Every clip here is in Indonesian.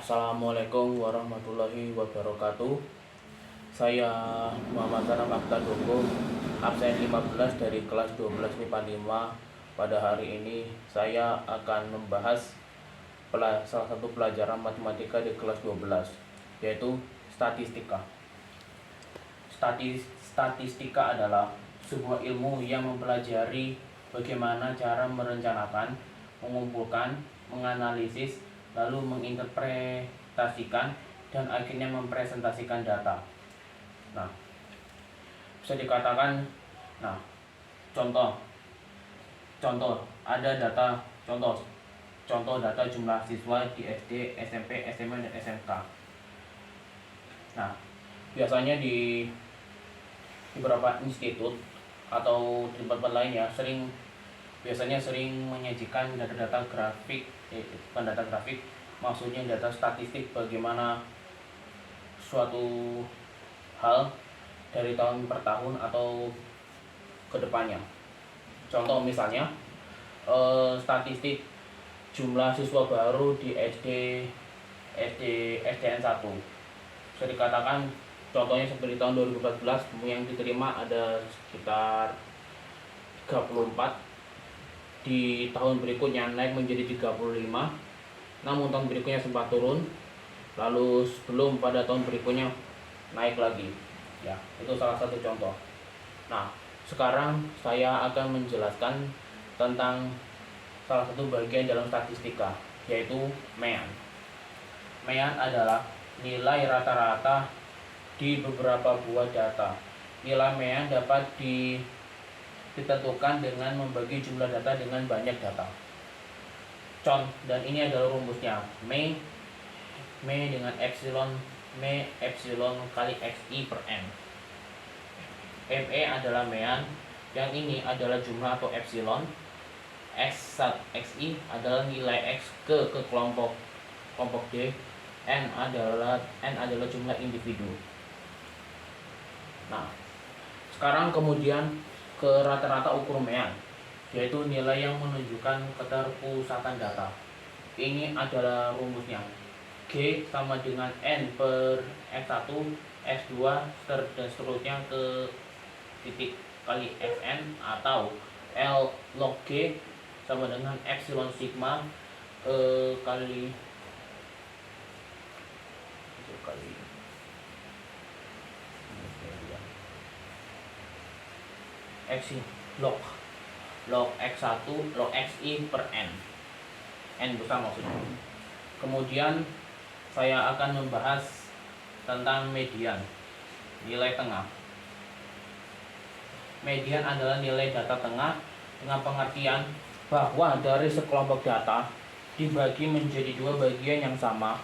Assalamualaikum warahmatullahi wabarakatuh. Saya Muhammad Sanam Akhtar Donggo, absen 15 dari kelas 12 MIPA 5. Pada hari ini saya akan membahas salah satu pelajaran matematika di kelas 12, yaitu statistika. Statistika adalah sebuah ilmu yang mempelajari bagaimana cara merencanakan, mengumpulkan, menganalisis, lalu menginterpretasikan, dan akhirnya mempresentasikan data. Nah, bisa dikatakan, contoh ada data, contoh data jumlah siswa di SD, SMP, SMA, dan SMK. Nah, biasanya di beberapa institut atau di tempat lainnya biasanya sering menyajikan data-data grafik, bukan data grafik, maksudnya data statistik bagaimana suatu hal dari tahun per tahun atau kedepannya. Contoh misalnya statistik jumlah siswa baru di SDN 1. Bisa dikatakan contohnya seperti tahun 2014 yang diterima ada sekitar 34, di tahun berikutnya naik menjadi 35, namun tahun berikutnya sempat turun, lalu sebelum pada tahun berikutnya naik lagi. Ya, itu salah satu contoh. Nah, sekarang saya akan menjelaskan tentang salah satu bagian dalam statistika, yaitu MEAN. MEAN adalah nilai rata-rata di beberapa buah data. Nilai MEAN dapat ditentukan dengan membagi jumlah data dengan banyak data. Dan ini adalah rumusnya. M dengan epsilon kali xi per n. ME adalah MEAN, yang ini adalah jumlah atau epsilon. Xi adalah nilai x ke kelompok D. N adalah jumlah individu. Nah, sekarang kemudian ke rata-rata ukur MEAN, yaitu nilai yang menunjukkan keterpusatan data. Ini adalah rumusnya. G sama dengan N per X1, X2, dan seterusnya ke titik kali Fn, atau L log G sama dengan epsilon sigma kali X log X1 log Xi per N besar maksudnya. Kemudian saya akan membahas tentang median, nilai tengah. Median adalah nilai data tengah dengan pengertian bahwa dari sekelompok data dibagi menjadi dua bagian yang sama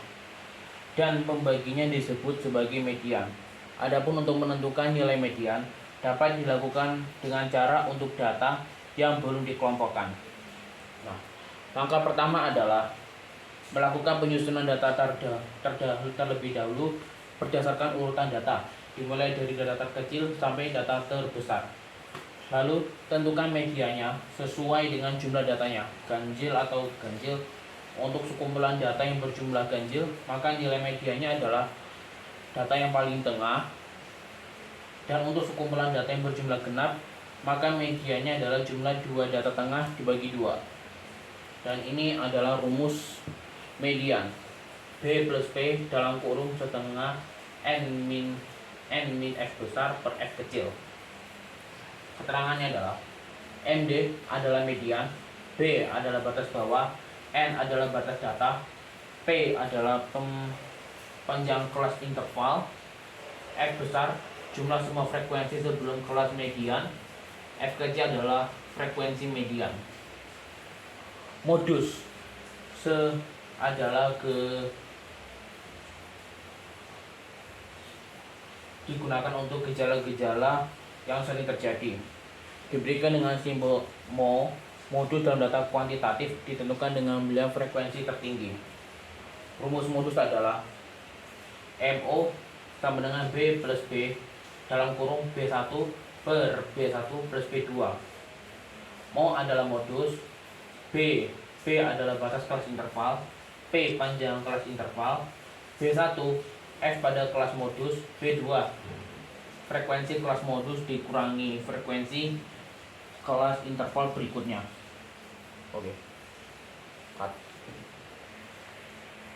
dan pembaginya disebut sebagai median. Adapun untuk menentukan nilai median dapat dilakukan dengan cara untuk data yang belum dikelompokkan. Nah, langkah pertama adalah melakukan penyusunan data terlebih dahulu berdasarkan urutan data, dimulai dari data terkecil sampai data terbesar. Lalu tentukan medianya sesuai dengan jumlah datanya, ganjil atau ganjil. Untuk sekumpulan data yang berjumlah ganjil, maka nilai medianya adalah data yang paling tengah. Dan untuk sekumpulan data yang berjumlah genap, maka medianya adalah jumlah dua data tengah dibagi 2. Dan ini adalah rumus median. B plus P dalam kurung setengah N min F besar per F kecil. Keterangannya adalah MD adalah median, B adalah batas bawah, N adalah batas data, P adalah panjang kelas interval, F besar jumlah semua frekuensi sebelum kelas median, F kecil adalah frekuensi median. Modus adalah digunakan untuk gejala-gejala yang sering terjadi. Diberikan dengan simbol mo. Modus dalam data kuantitatif ditentukan dengan nilai frekuensi tertinggi. Rumus modus adalah MO sama dengan B plus B dalam kurung B1 per B1 plus B2. Mo adalah modus, B adalah batas kelas interval, P P panjang kelas interval, B1 F pada kelas modus, B2 frekuensi kelas modus dikurangi frekuensi kelas interval berikutnya. Oke. Cut.